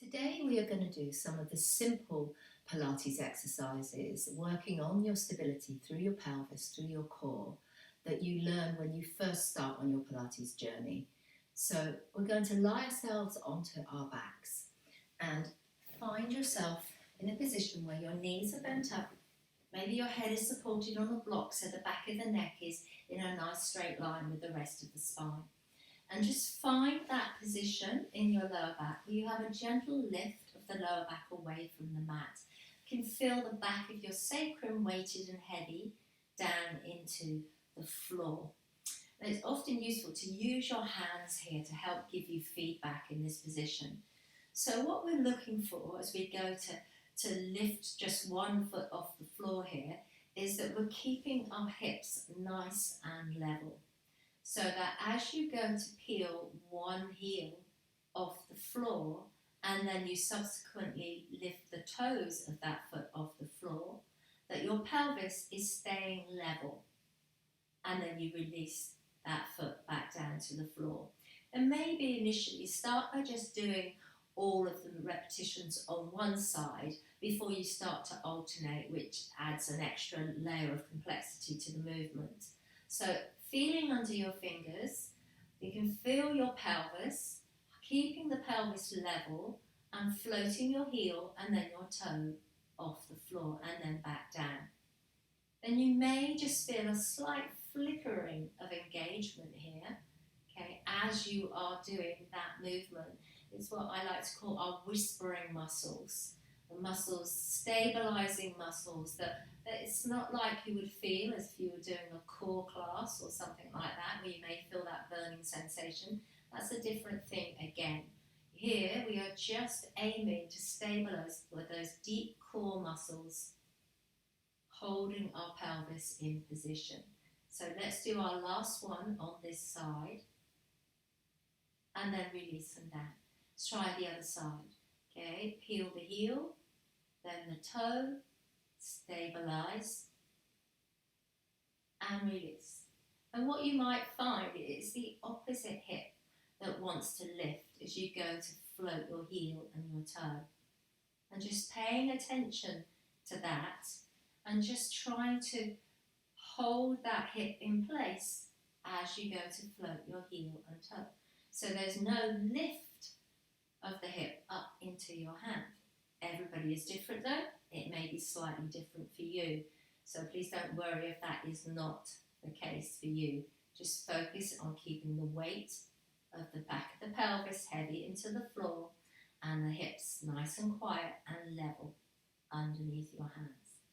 Today we are going to do some of the simple Pilates exercises, working on your stability through your pelvis, through your core, that you learn when you first start on your Pilates journey. So we're going to lie ourselves onto our backs and find yourself in a position where your knees are bent up. Maybe your head is supported on a block so the back of the neck is in a nice straight line with the rest of the spine. And just find that position in your lower back where you have a gentle lift of the lower back away from the mat. You can feel the back of your sacrum weighted and heavy down into the floor. And it's often useful to use your hands here to help give you feedback in this position. So what we're looking for as we go to lift just one foot off the floor here is that we're keeping our hips nice and level. So that as you go to peel one heel off the floor and then you subsequently lift the toes of that foot off the floor, that your pelvis is staying level, and then you release that foot back down to the floor. And maybe initially start by just doing all of the repetitions on one side before you start to alternate, which adds an extra layer of complexity to the movement. So feeling under your fingers, you can feel your pelvis, keeping the pelvis level and floating your heel and then your toe off the floor and then back down. Then you may just feel a slight flickering of engagement here, okay, as you are doing that movement. It's what I like to call our whispering muscles. The muscles, stabilizing muscles that it's not like you would feel as if you were doing a core class or something like that, where you may feel that burning sensation. That's a different thing again. Here we are just aiming to stabilize with those deep core muscles, holding our pelvis in position. So let's do our last one on this side, and then release them down. Let's try the other side. Okay, peel the heel, then the toe, stabilize, and release. And what you might find is the opposite hip that wants to lift as you go to float your heel and your toe. And just paying attention to that and just trying to hold that hip in place as you go to float your heel and toe. So there's no lift of the hip up into your hand. Everybody is different though. It may be slightly different for you. So please don't worry if that is not the case for you. Just focus on keeping the weight of the back of the pelvis heavy into the floor and the hips nice and quiet and level underneath your hands.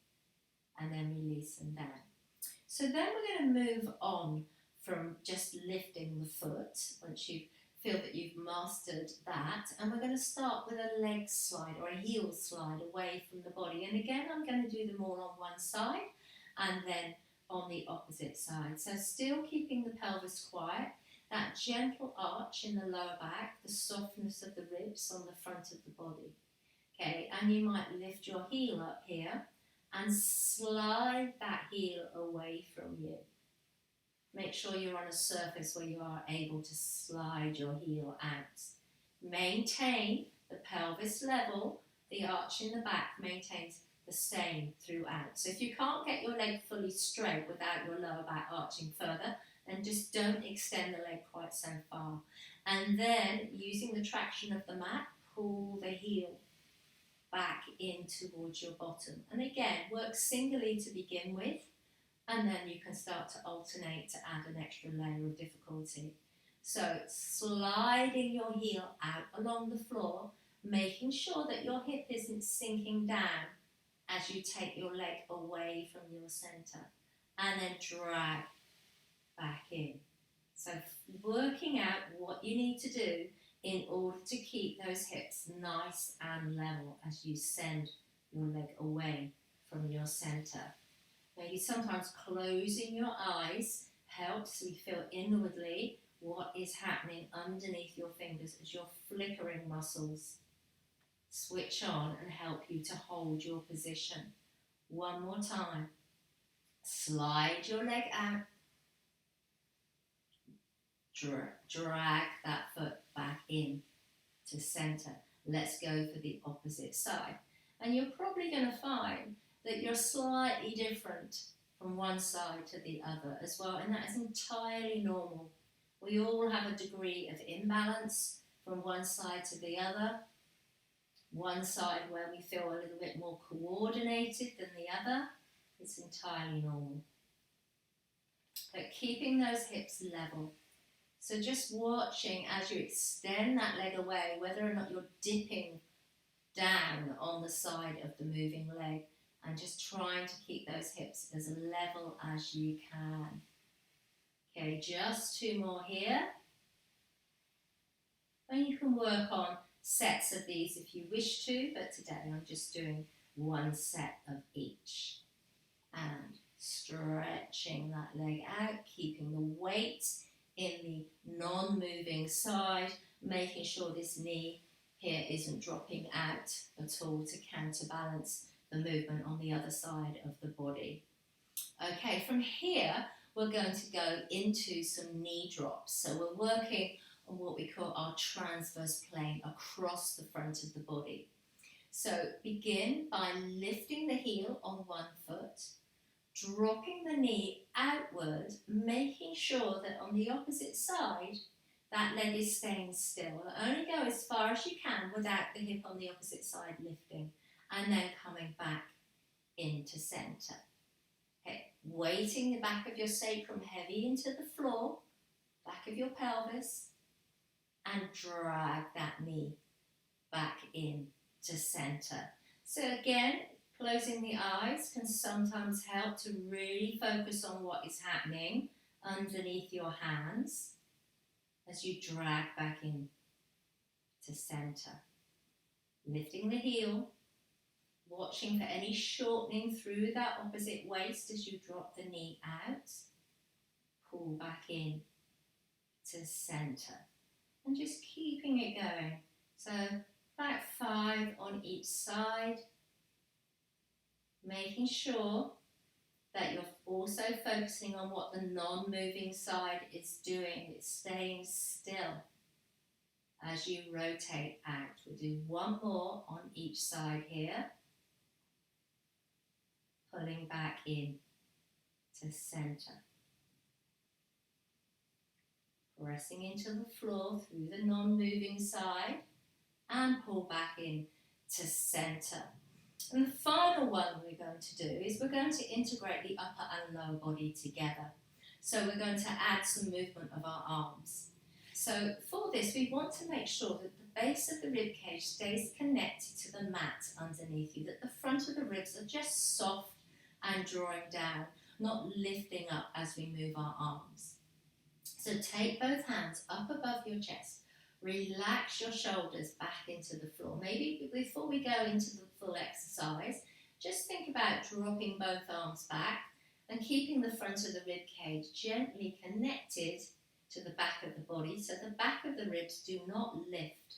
And then release them down. So then we're going to move on from just lifting the foot once you feel that you've mastered that, and we're going to start with a leg slide or a heel slide away from the body. And again, I'm going to do them all on one side and then on the opposite side. So still keeping the pelvis quiet, that gentle arch in the lower back, the softness of the ribs on the front of the body. Okay, and you might lift your heel up here and slide that heel away from you. Make sure you're on a surface where you are able to slide your heel out. Maintain the pelvis level, the arch in the back maintains the same throughout. So if you can't get your leg fully straight without your lower back arching further, then just don't extend the leg quite so far. And then, using the traction of the mat, pull the heel back in towards your bottom. And again, work singly to begin with, and then you can start to alternate to add an extra layer of difficulty. So sliding your heel out along the floor, making sure that your hip isn't sinking down as you take your leg away from your center, and then drag back in. So working out what you need to do in order to keep those hips nice and level as you send your leg away from your center. Maybe sometimes closing your eyes helps you feel inwardly what is happening underneath your fingers as your flickering muscles switch on and help you to hold your position. One more time. Slide your leg out. Drag that foot back in to center. let's go for the opposite side. And you're probably going to find that you're slightly different from one side to the other as well, and that is entirely normal. We all have a degree of imbalance from one side to the other. One side where we feel a little bit more coordinated than the other. It's entirely normal. But keeping those hips level. So just watching as you extend that leg away, whether or not you're dipping down on the side of the moving leg, and just trying to keep those hips as level as you can. Okay, just 2 more here. And you can work on sets of these if you wish to, but today I'm just doing 1 set of each. And stretching that leg out, keeping the weight in the non-moving side, making sure this knee here isn't dropping out at all to counterbalance the movement on the other side of the body. Okay, from here we're going to go into some knee drops. So we're working on what we call our transverse plane across the front of the body. So begin by lifting the heel on one foot, dropping the knee outward, making sure that on the opposite side that leg is staying still. Only go as far as you can without the hip on the opposite side lifting, and then coming back into centre. Okay, weighting the back of your sacrum heavy into the floor, back of your pelvis, and drag that knee back in to centre. So again, closing the eyes can sometimes help to really focus on what is happening underneath your hands as you drag back in to centre. Lifting the heel, watching for any shortening through that opposite waist as you drop the knee out. Pull back in to centre. And just keeping it going. So about 5 on each side. Making sure that you're also focusing on what the non-moving side is doing. It's staying still as you rotate out. We'll do 1 more on each side here. Pulling back in to centre. Pressing into the floor through the non-moving side and pull back in to centre. And the final one we're going to do is we're going to integrate the upper and lower body together. So we're going to add some movement of our arms. So for this, we want to make sure that the base of the rib cage stays connected to the mat underneath you, that the front of the ribs are just soft and drawing down, not lifting up as we move our arms. So take both hands up above your chest. Relax your shoulders back into the floor. Maybe before we go into the full exercise, just think about dropping both arms back and keeping the front of the rib cage gently connected to the back of the body, so the back of the ribs do not lift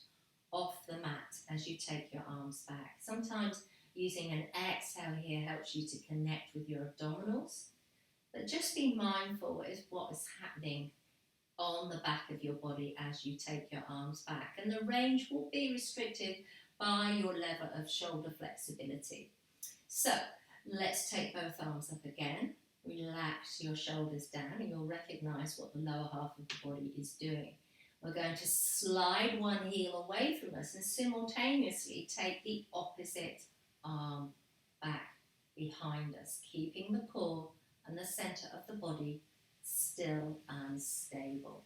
off the mat as you take your arms back. Sometimes using an exhale here helps you to connect with your abdominals, but just be mindful of what is happening on the back of your body as you take your arms back, and the range will be restricted by your level of shoulder flexibility. So let's take both arms up again. Relax your shoulders down and you'll recognise what the lower half of the body is doing. We're going to slide one heel away from us and simultaneously take the opposite arm back behind us, keeping the core and the centre of the body still and stable.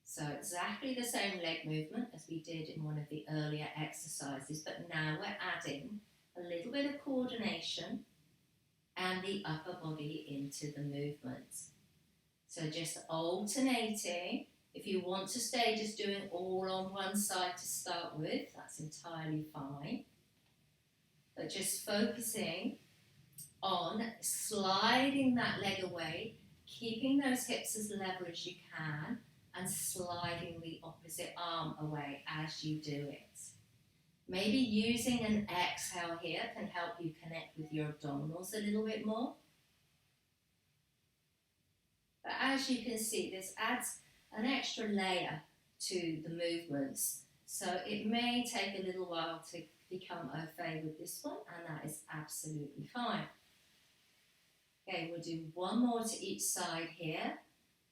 So exactly the same leg movement as we did in one of the earlier exercises, but now we're adding a little bit of coordination and the upper body into the movement. So just alternating. If you want to stay just doing all on one side to start with, that's entirely fine. But just focusing on sliding that leg away, keeping those hips as level as you can, and sliding the opposite arm away as you do it. Maybe using an exhale here can help you connect with your abdominals a little bit more. But as you can see, this adds an extra layer to the movements. So it may take a little while to become au fait with this one, and that is absolutely fine. Okay, we'll do one more to each side here.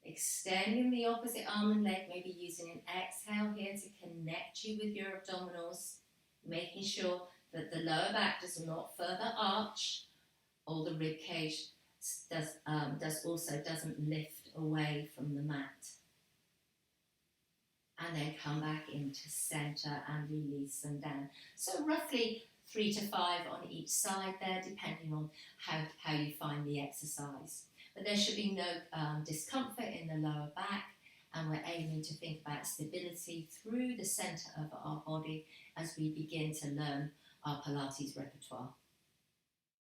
Extending the opposite arm and leg, maybe using an exhale here to connect you with your abdominals, making sure that the lower back does not further arch, or the rib cage doesn't lift away from the mat. And then come back into center and release them down. So roughly 3 to 5 on each side there, depending on how you find the exercise. But there should be no discomfort in the lower back, and we're aiming to think about stability through the center of our body as we begin to learn our Pilates repertoire.